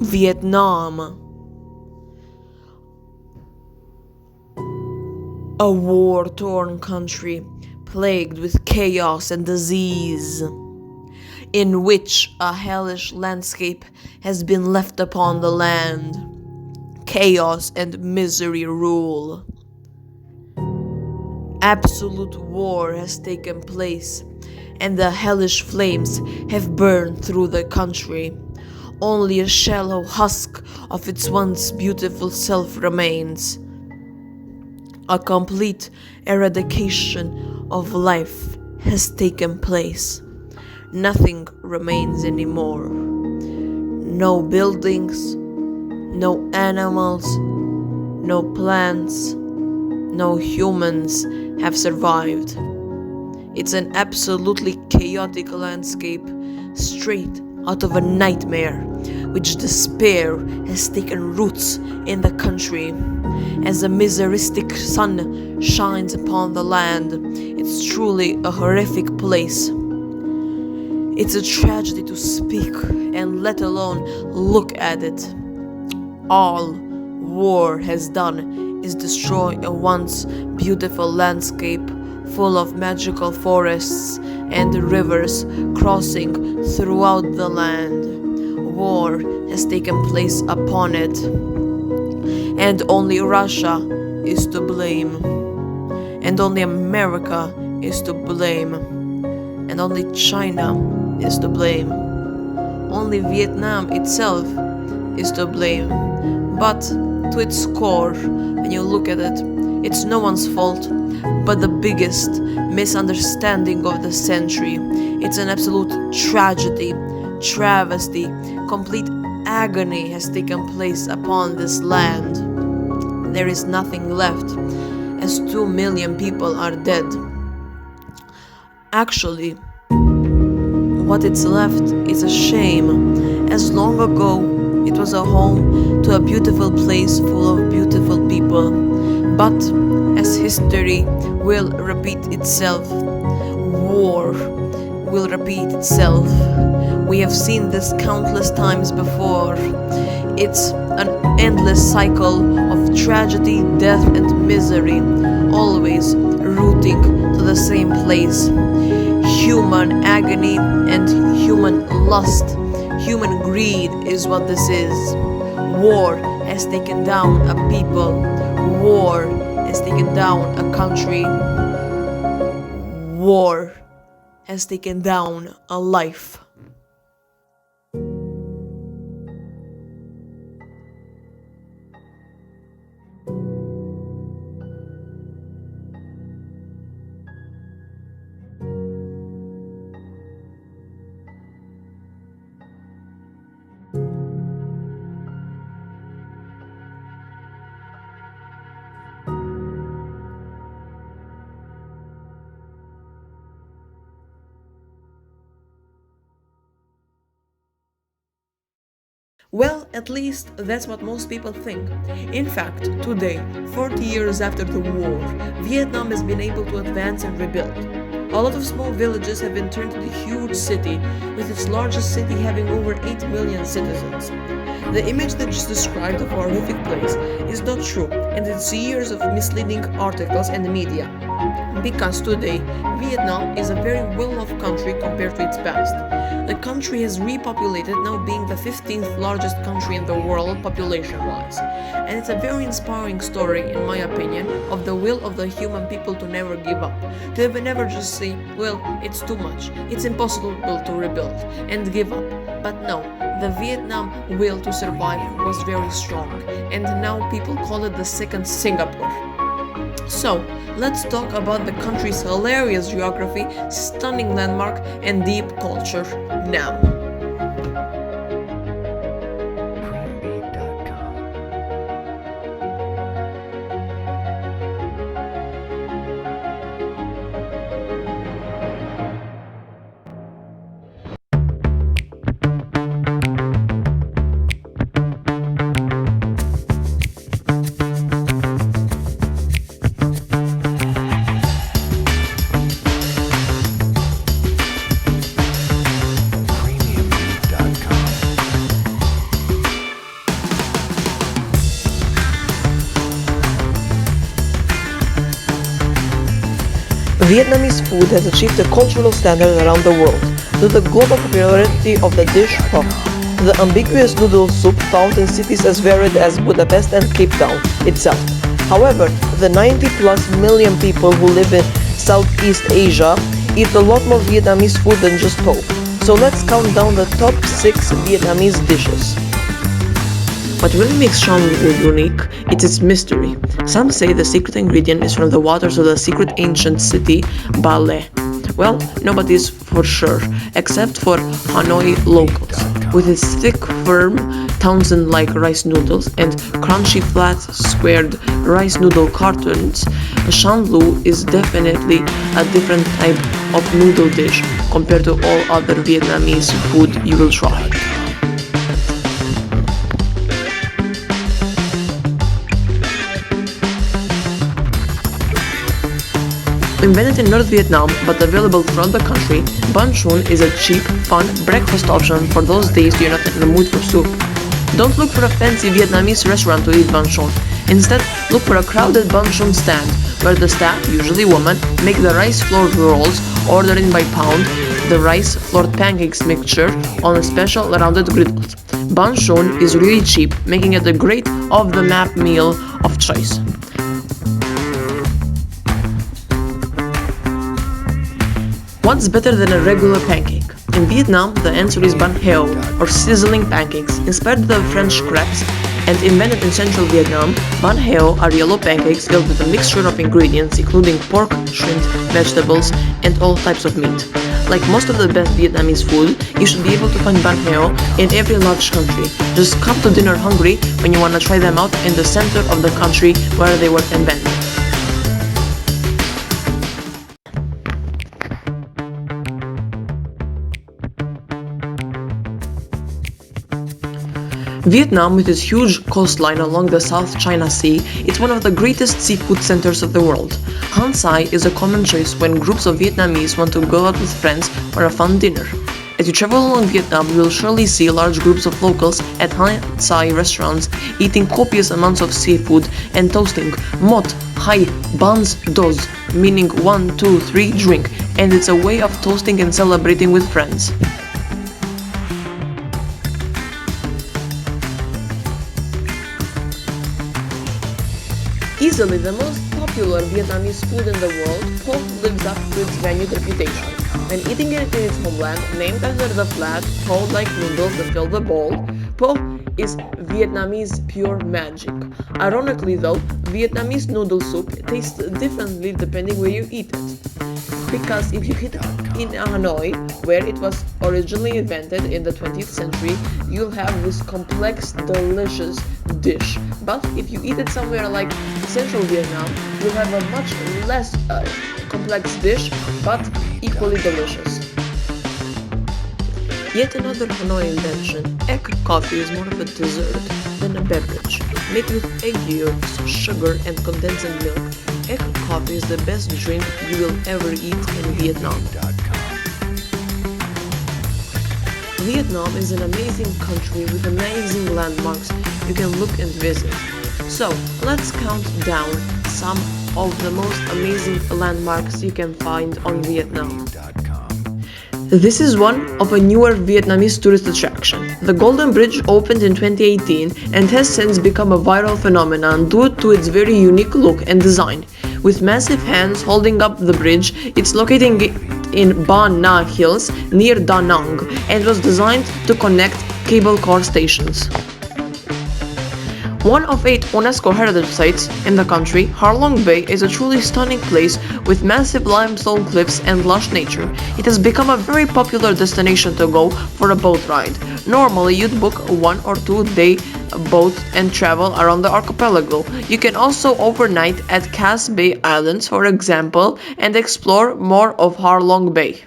Vietnam, a war-torn country plagued with chaos and disease, in which a hellish landscape has been left upon the land. Chaos and misery rule. Absolute war has taken place, and the hellish flames have burned through the country. Only a shallow husk of its once beautiful self remains. A complete eradication of life has taken place. Nothing remains anymore. No buildings, no animals, no plants, no humans have survived. It's an absolutely chaotic landscape, straight out of a nightmare, which despair has taken roots in the country. As the miseristic sun shines upon the land, it's truly a horrific place. It's a tragedy to speak and let alone look at it. All war has done is destroy a once beautiful landscape full of magical forests and rivers crossing throughout the land. War has taken place upon it, and only Russia is to blame, and only America is to blame, and only China is to blame. Only Vietnam itself is to blame. But to its core, when you look at it, it's no one's fault, but the biggest misunderstanding of the century. It's an absolute tragedy, travesty, complete agony has taken place upon this land. There is nothing left, as 2 million people are dead. Actually, what it's left is a shame, as long ago it was a home to a beautiful place full of beautiful people. But as history will repeat itself, war will repeat itself. We have seen this countless times before. It's an endless cycle of tragedy, death, and misery, always rooting to the same place. Human agony and human lust, human greed is what this is. War has taken down a people. War has taken down a country. War has taken down a life. Well, at least that's what most people think. In fact, today, 40 years after the war, Vietnam has been able to advance and rebuild. A lot of small villages have been turned into a huge city, with its largest city having over 8 million citizens. The image that just described of a horrific place is not true, and it's years of misleading articles and media. Because today, Vietnam is a very well-off country compared to its past. The country has repopulated, now being the 15th largest country in the world population-wise. And it's a very inspiring story, in my opinion, of the will of the human people to never give up. To never just say, well, it's too much, it's impossible to rebuild, and give up. But no, the Vietnam will to survive was very strong, and now people call it the second Singapore. So, let's talk about the country's hilarious geography, stunning landmark, and deep culture now. Vietnamese food has achieved a cultural standard around the world due to the global popularity of the dish pho. The ambiguous noodle soup found in cities as varied as Budapest and Cape Town itself. However, the 90 plus million people who live in Southeast Asia eat a lot more Vietnamese food than just pho. So let's count down the top 6 Vietnamese dishes. What really makes Shan Lu unique is its mystery. Some say the secret ingredient is from the waters of the secret ancient city, Ba Le. Well, nobody is for sure, except for Hanoi locals. With its thick, firm, Townsend-like rice noodles and crunchy, flat, squared rice noodle cartons, Shan Lu is definitely a different type of noodle dish compared to all other Vietnamese food you will try. Invented in North Vietnam but available throughout the country, bun choon is a cheap, fun breakfast option for those days you're not in the mood for soup. Don't look for a fancy Vietnamese restaurant to eat bun choon. Instead, look for a crowded bun choon stand where the staff, usually women, make the rice flour rolls, ordering by pound, the rice floored pancakes mixture on a special rounded griddles. Bun choon is really cheap, making it a great off-the-map meal of choice. What's better than a regular pancake? In Vietnam, the answer is banh heo, or sizzling pancakes, inspired by French crepes and invented in central Vietnam. Banh heo are yellow pancakes filled with a mixture of ingredients including pork, shrimp, vegetables, and all types of meat. Like most of the best Vietnamese food, you should be able to find banh heo in every large country. Just come to dinner hungry when you want to try them out in the center of the country where they were invented. Vietnam, with its huge coastline along the South China Sea, is one of the greatest seafood centers of the world. Han Sai is a common choice when groups of Vietnamese want to go out with friends for a fun dinner. As you travel along Vietnam, you will surely see large groups of locals at Han Sai restaurants eating copious amounts of seafood and toasting Mot, Hai, Bans, Dos, meaning 1, 2, 3, drink, and it's a way of toasting and celebrating with friends. Easily the most popular Vietnamese food in the world, pho lives up to its valued reputation. When eating it in its homeland, named after the flat, pho-like noodles that fill the bowl, pho is Vietnamese pure magic. Ironically though, Vietnamese noodle soup tastes differently depending where you eat it. Because if you eat it in Hanoi, where it was originally invented in the 20th century, you'll have this complex, delicious dish. But if you eat it somewhere like central Vietnam, you'll have a much less complex dish, but equally delicious. Yet another Hanoi invention, egg coffee is more of a dessert than a beverage. Made with egg yolks, sugar, and condensed milk, egg coffee is the best drink you will ever eat in Vietnam. Vietnam is an amazing country with amazing landmarks you can look and visit. So, let's count down some of the most amazing landmarks you can find on Vietnam. This is one of a newer Vietnamese tourist attraction. The Golden Bridge opened in 2018 and has since become a viral phenomenon due to its very unique look and design. With massive hands holding up the bridge, it's located in Ba Na Hills near Da Nang and was designed to connect cable car stations. One of 8 UNESCO heritage sites in the country, Ha Long Bay is a truly stunning place with massive limestone cliffs and lush nature. It has become a very popular destination to go for a boat ride. Normally, you'd book a 1 or 2 day boat and travel around the archipelago. You can also overnight at Cass Bay Islands, for example, and explore more of Ha Long Bay.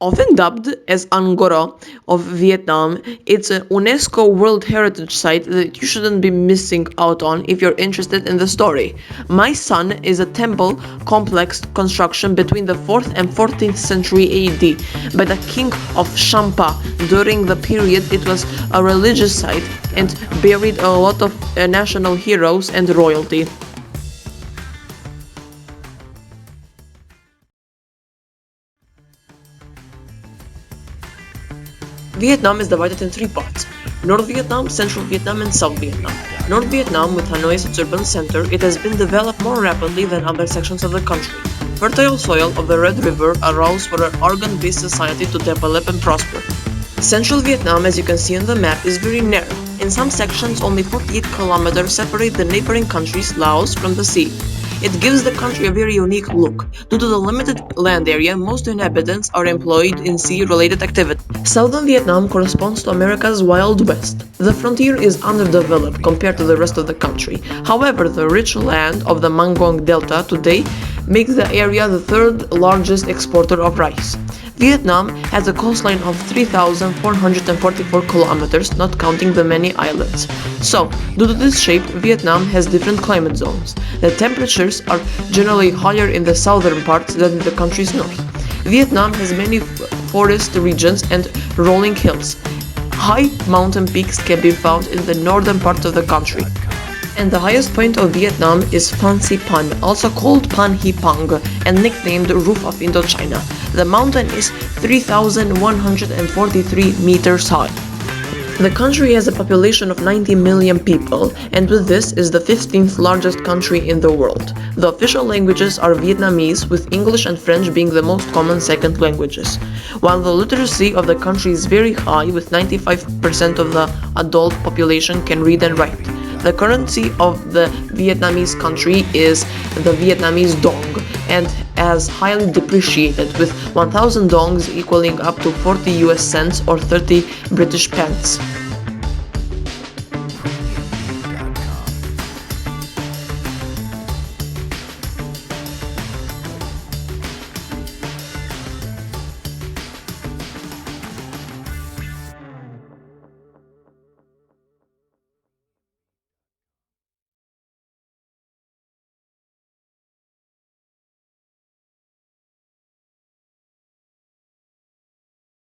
Often dubbed as Angkor of Vietnam, it's an UNESCO World Heritage Site that you shouldn't be missing out on if you're interested in the story. My Son is a temple complex construction between the 4th and 14th century AD by the king of Champa. During the period, it was a religious site and buried a lot of national heroes and royalty. Vietnam is divided in three parts: North Vietnam, Central Vietnam, and South Vietnam. North Vietnam, with Hanoi as its urban center, it has been developed more rapidly than other sections of the country. Fertile soil of the Red River allows for an organ-based society to develop and prosper. Central Vietnam, as you can see on the map, is very narrow. In some sections, only 48 kilometers separate the neighboring countries, Laos, from the sea. It gives the country a very unique look. Due to the limited land area, most inhabitants are employed in sea-related activity. Southern Vietnam corresponds to America's Wild West. The frontier is underdeveloped compared to the rest of the country. However, the rich land of the Mangong Delta today makes the area the third largest exporter of rice. Vietnam has a coastline of 3,444 kilometers, not counting the many islands. So, due to this shape, Vietnam has different climate zones. The temperatures are generally higher in the southern parts than in the country's north. Vietnam has many forest regions and rolling hills. High mountain peaks can be found in the northern part of the country. And the highest point of Vietnam is Phan Xipang, also called Phan Hipang, and nicknamed Roof of Indochina. The mountain is 3,143 meters high. The country has a population of 90 million people, and with this is the 15th largest country in the world. The official languages are Vietnamese, with English and French being the most common second languages. While the literacy of the country is very high, with 95% of the adult population can read and write. The currency of the Vietnamese country is the Vietnamese dong and has highly depreciated, with 1,000 dongs equaling up to 40 US cents or 30 British pence.